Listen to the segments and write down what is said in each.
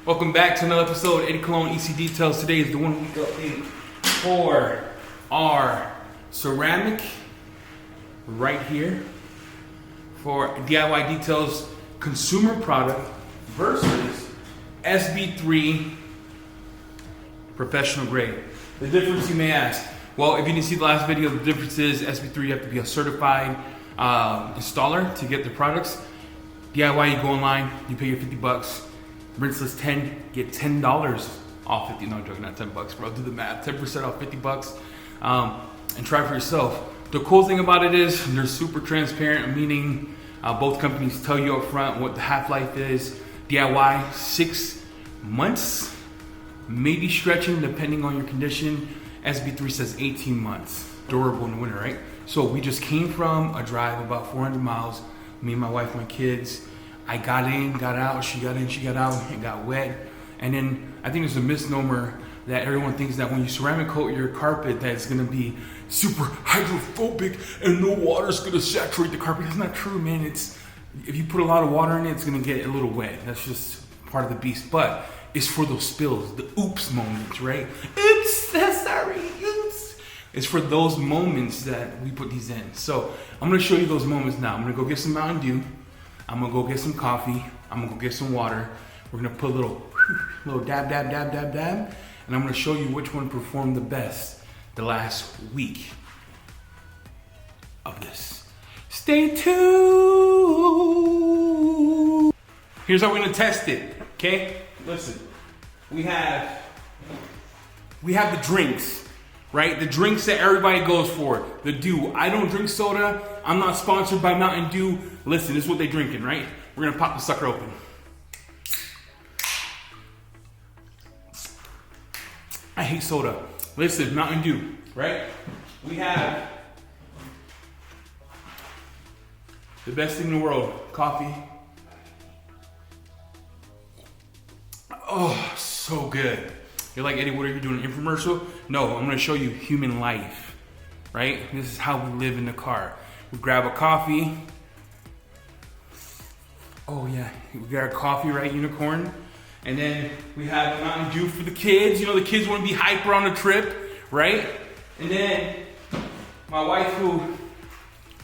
Welcome back to another episode of Eddie Cologne EC Details. Today is the 1 week update for our ceramic right here for DIY Details consumer product versus Sb3 professional grade. The difference, you may ask. Well, if you didn't see the last video, the difference is Sb3 you have to be a certified installer to get the products. DIY, you go online, you pay your 50 bucks. Rinseless 10, get $10 off 50. No, I'm joking, not 10 bucks, bro. Do the math. 10% off 50 bucks. And try for yourself. The cool thing about it is they're super transparent, meaning both companies tell you up front what the half-life is. DIY, 6 months, maybe stretching depending on your condition. Sb3 says 18 months, durable in the winter, right? So we just came from a drive about 400 miles. Me and my wife, my kids. I got in, got out, she got in, she got out, and got wet. And then I think there's a misnomer that everyone thinks that when you ceramic coat your carpet that it's gonna be super hydrophobic and no water's gonna saturate the carpet. That's not true, man. It's, if you put a lot of water in it, it's gonna get a little wet. That's just part of the beast. But it's for those spills, the oops moments, right? Oops, sorry, oops. It's for those moments that we put these in. So I'm gonna show you those moments now. I'm gonna go get some Mountain Dew. I'm gonna go get some coffee. I'm gonna go get some water. We're gonna put a little dab, dab, dab, dab, dab. And I'm gonna show you which one performed the best the last week of this. Stay tuned. Here's how we're gonna test it, okay? Listen, we have the drinks, right? The drinks that everybody goes for. The Dew. I don't drink soda. I'm not sponsored by Mountain Dew. Listen, this is what they're drinking, right? We're gonna pop the sucker open. I hate soda. Listen, Mountain Dew, right? We have the best thing in the world, coffee. Oh, so good. You're like, Eddie, what are you doing, an infomercial? No, I'm gonna show you human life, right? This is how we live in the car. We grab a coffee. Oh yeah, we grab a coffee, right, unicorn? And then we have Mountain Dew for the kids. You know, the kids wanna be hyper on the trip, right? And then my wife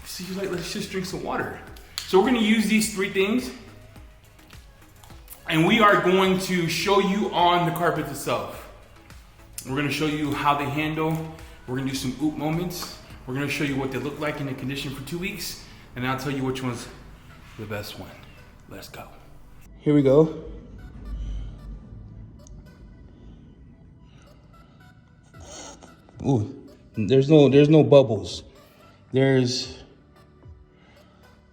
she's like, let's just drink some water. So we're gonna use these 3 things. And we are going to show you on the carpet itself. We're gonna show you how they handle. We're gonna do some oop moments. We're gonna show you what they look like in the condition for 2 weeks. And I'll tell you which one's the best one. Let's go. Here we go. Ooh, there's no bubbles. There is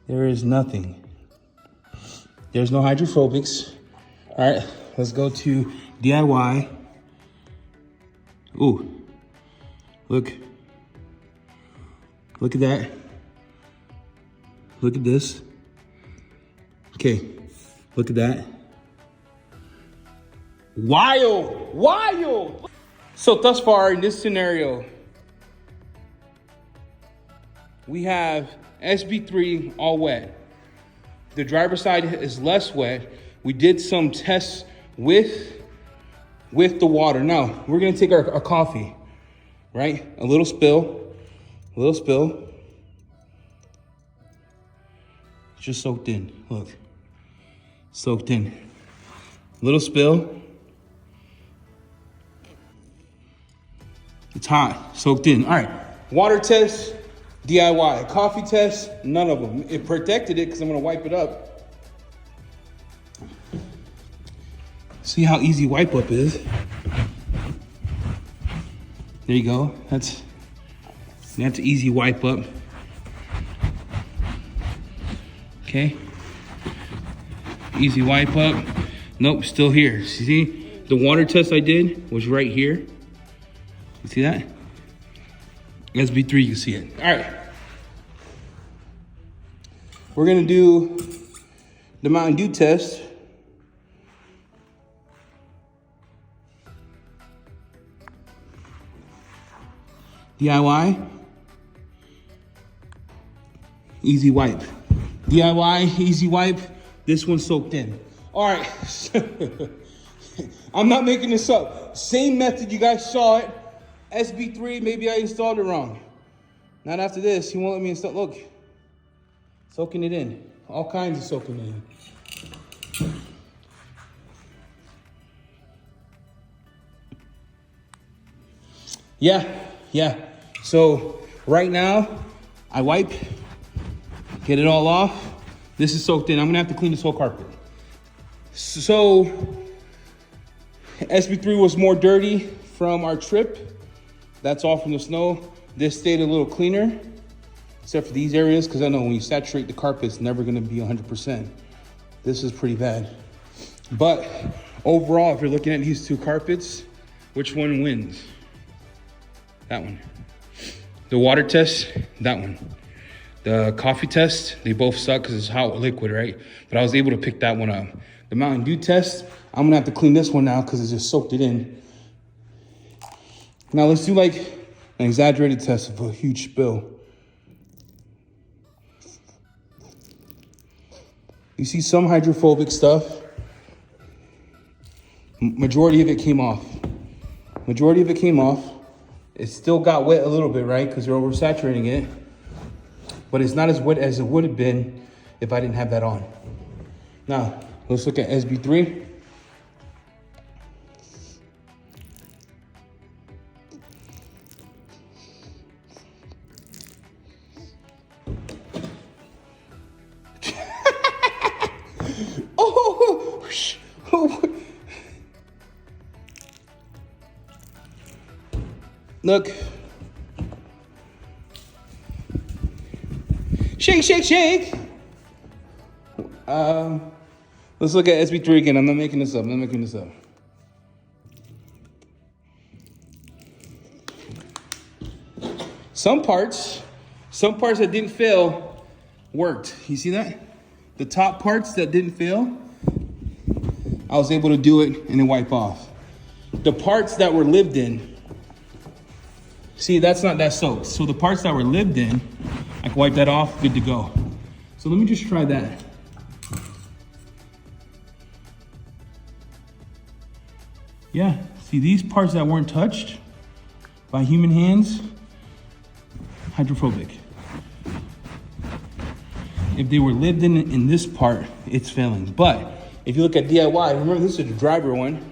nothing. There's no hydrophobics. All right, let's go to DIY. Ooh, look at that. Look at this. Okay, look at that. Wild. So thus far in this scenario, we have Sb3 all wet. The driver's side is less wet. We did some tests with the water. Now, we're gonna take our coffee, right? A little spill. Just soaked in, look. Soaked in. Little spill. It's hot, soaked in. All right, water test, DIY. Coffee test, none of them. It protected it because I'm gonna wipe it up. See how easy wipe up is. There you go. That's easy wipe up. Okay. Easy wipe up. Nope, still here. See, the water test I did was right here. You see that? Sb3, you can see it. All right. We're gonna do the Mountain Dew test. DIY, easy wipe. DIY, easy wipe. This one's soaked in. All right. I'm not making this up. Same method you guys saw it. Sb3, maybe I installed it wrong. Not after this, he won't let me install. Look, soaking it in. All kinds of soaking it in. Yeah. So right now, I wipe, get it all off. This is soaked in. I'm gonna have to clean this whole carpet. So Sb3 was more dirty from our trip. That's all from the snow. This stayed a little cleaner, except for these areas, because I know when you saturate the carpet, it's never gonna be 100%. This is pretty bad. But overall, if you're looking at these two carpets, which one wins? That one. The water test, that one. The coffee test, they both suck because it's hot liquid, right? But I was able to pick that one up. The Mountain Dew test, I'm gonna have to clean this one now because it just soaked it in. Now let's do like an exaggerated test of a huge spill. You see some hydrophobic stuff. Majority of it came off. It still got wet a little bit, right? Because you're oversaturating it. But it's not as wet as it would have been if I didn't have that on. Now, let's look at Sb3. Look. Shake. Let's look at Sb3 again. I'm not making this up. Some parts that didn't fail worked. You see that? The top parts that didn't fail, I was able to do it and then wipe off. The parts that were lived in, see, that's not that soaked. So the parts that were lived in, I can wipe that off, good to go. So let me just try that. Yeah, see these parts that weren't touched by human hands, hydrophobic. If they were lived in this part, it's failing. But if you look at DIY, remember this is the driver one.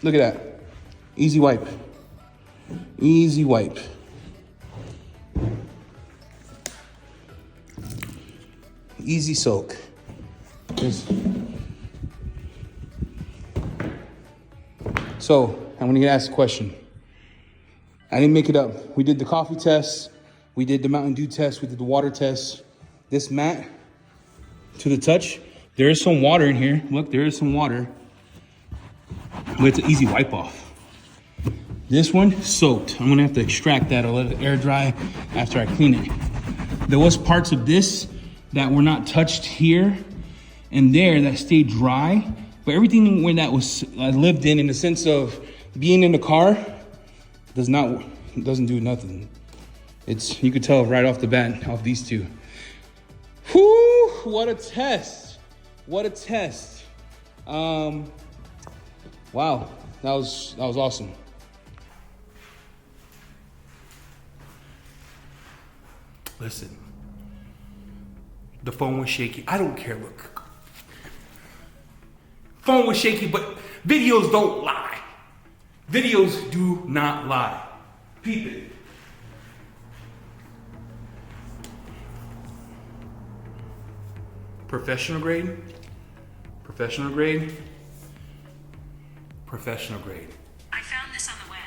Look at that. Easy wipe. Easy soak. So, I'm gonna get asked a question. I didn't make it up. We did the coffee test. We did the Mountain Dew test. We did the water test. This mat, to the touch, there is some water in here. Look, there is some water. But it's an easy wipe off. This one, soaked. I'm gonna have to extract that or let it air dry after I clean it. There was parts of this that were not touched here and there that stayed dry, but everything when that was lived in the sense of being in the car, doesn't do nothing. You could tell right off the bat off these two. Whew, what a test. Wow, that was awesome. Listen, the phone was shaky. I don't care, look. Phone was shaky, but videos don't lie. Videos do not lie. Peep it. Professional grade. I found this on the web.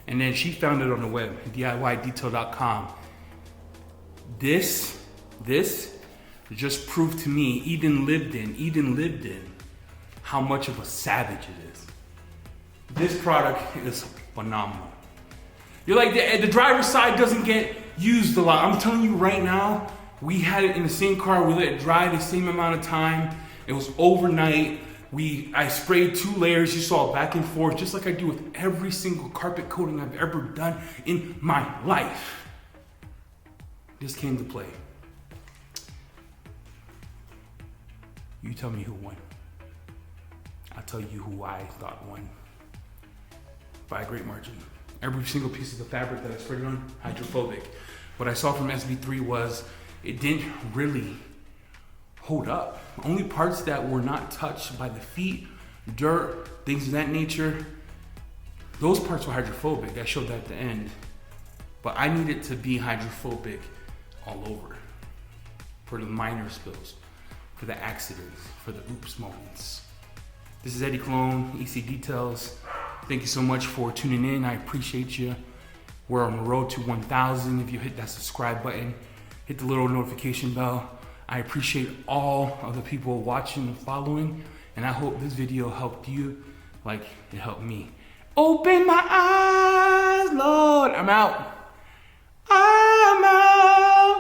And then she found it on the web, DIYdetail.com. This just proved to me, Eden lived in, how much of a savage it is. This product is phenomenal. You're like, the driver's side doesn't get used a lot. I'm telling you right now, we had it in the same car, we let it dry the same amount of time. It was overnight. I sprayed 2 layers. You saw back and forth, just like I do with every single carpet coating I've ever done in my life. This came to play. You tell me who won. I'll tell you who I thought won. By a great margin. Every single piece of the fabric that I sprayed on, hydrophobic. What I saw from Sb3 was it didn't really hold up. Only parts that were not touched by the feet, dirt, things of that nature, those parts were hydrophobic. I showed that at the end. But I need it to be hydrophobic all over. For the minor spills, for the accidents, for the oops moments. This is Eddie Cologne, EC Details. Thank you so much for tuning in. I appreciate you. We're on the road to 1,000. If you hit that subscribe button, hit the little notification bell. I appreciate all of the people watching and following, and I hope this video helped you like it helped me. Open my eyes, Lord. I'm out.